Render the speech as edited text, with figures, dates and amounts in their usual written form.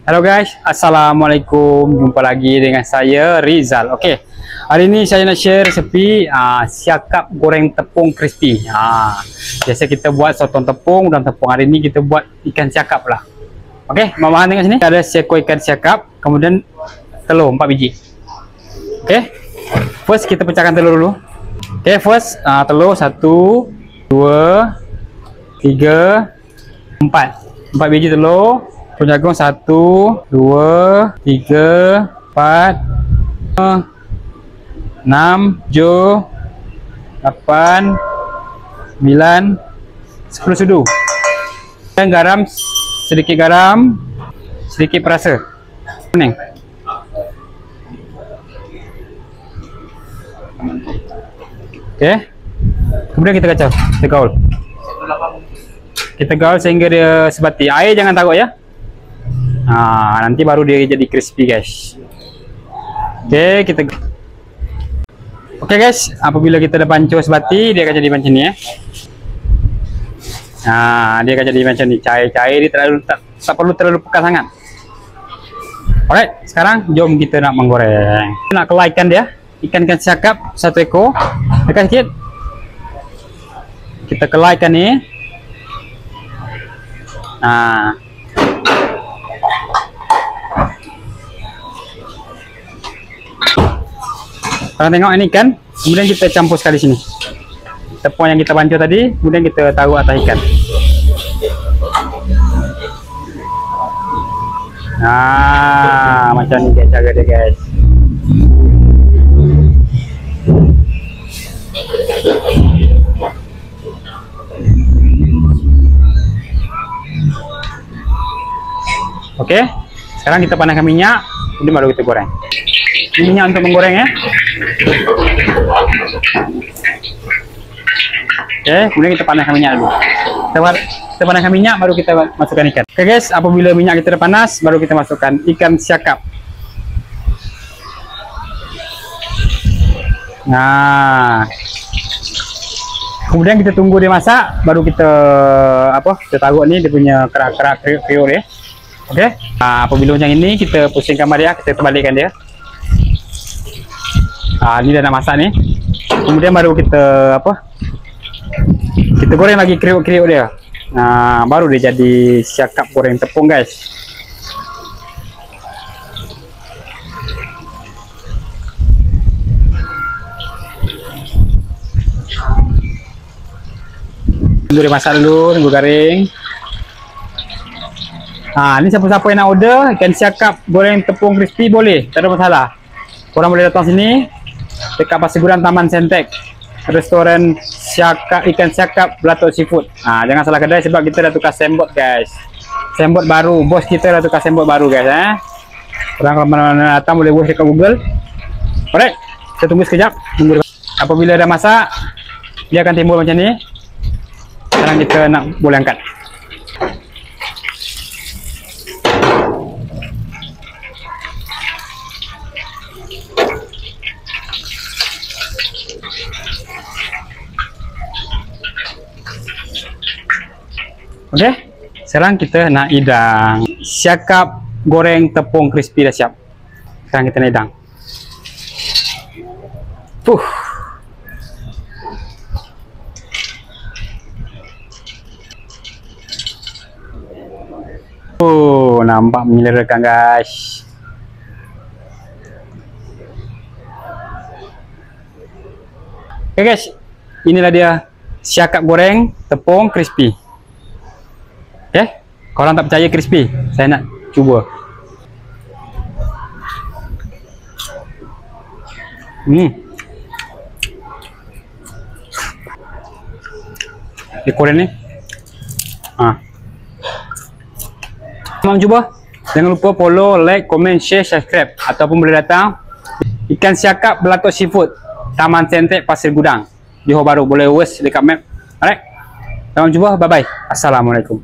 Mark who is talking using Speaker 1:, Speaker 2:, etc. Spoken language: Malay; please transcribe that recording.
Speaker 1: Hello guys, Assalamualaikum. Jumpa lagi dengan saya Rizal. Okey, hari ini saya nak share resepi siakap goreng tepung crispy. Biasa kita buat sotong tepung dan tepung. Hari ini kita buat ikan siakap lah. Okey, mama tengok sini ada seekor ikan siakap, kemudian telur 4 biji. Okey, first kita pecahkan telur dulu. Okey, first telur 1 2 3 4 biji telur. Tepung jagung 1 2 3 4 6 7 8 9 10 sudu. Dan garam, sedikit perasa kuning. Okey, kemudian kita kacau, kita gaul sehingga dia sebati. Air jangan taruh ya. Nanti baru dia jadi crispy guys. Okey, guys, apabila kita dah pancur sebati, dia akan jadi macam ni ya. Dia akan jadi macam ni, cair-cair. Dia tak perlu terlalu pekat sangat. Alright, sekarang jom kita nak menggoreng. Kita nak kelaikan dia, ikan siakap 1 ekor. Dekat sikit. Kita kelaikan ni. Kalau tengok ini ikan, kemudian kita campur sekali sini. Tepung yang kita pancur tadi, kemudian kita taruh atas ikan. Macam ni guys, cara dia guys. Okey, sekarang kita panaskan minyak, kemudian baru kita goreng. Ini minyak untuk menggoreng ya. Okey, kemudian kita panaskan minyak dulu. Kita panaskan minyak, baru kita masukkan ikan. Okey guys, apabila minyak kita dah panas, baru kita masukkan ikan siakap. Kemudian kita tunggu dia masak, baru kita kita taruh ni dia punya kerak-kerak kriuk ya. Okey. Apabila macam ini, kita pusingkan dia, kita terbalikkan dia. Ni dah nak masak ni. Kemudian baru kita kita goreng lagi kriuk-kriuk dia. Baru dia jadi siakap goreng tepung guys. Tunggu dia masak dulu, tunggu garing. Ni siapa-siapa yang nak order ikan siakap goreng tepung crispy boleh, tak ada masalah. Korang boleh datang sini dekat Pasir Gudang Taman Sentek, restoran ikan siakap Belatok Seafood. Jangan salah kedai sebab kita dah tukar signboard guys. Signboard baru, bos kita dah tukar signboard baru guys. Korang kalau mana-mana datang boleh watch dekat Google. Alright, kita tunggu sekejap. Apabila dah masak, dia akan timbul macam ni. Sekarang kita nak boleh angkat. Okey, sekarang kita nak hidang. Siakap goreng tepung crispy dah siap. Sekarang kita nak hidang. Nampak menyelerakan guys. Okey guys, inilah dia siakap goreng tepung crispy. Okay, korang tak percaya crispy, saya nak cuba. Dia goreng ni. Korang cuba. Jangan lupa follow, like, comment, share, subscribe. Ataupun boleh datang ikan siakap Belatok Seafood, Taman Sentek, Pasir Gudang, Johor Bahru. Boleh watch dekat map. Alright, jangan cuba. Bye bye. Assalamualaikum.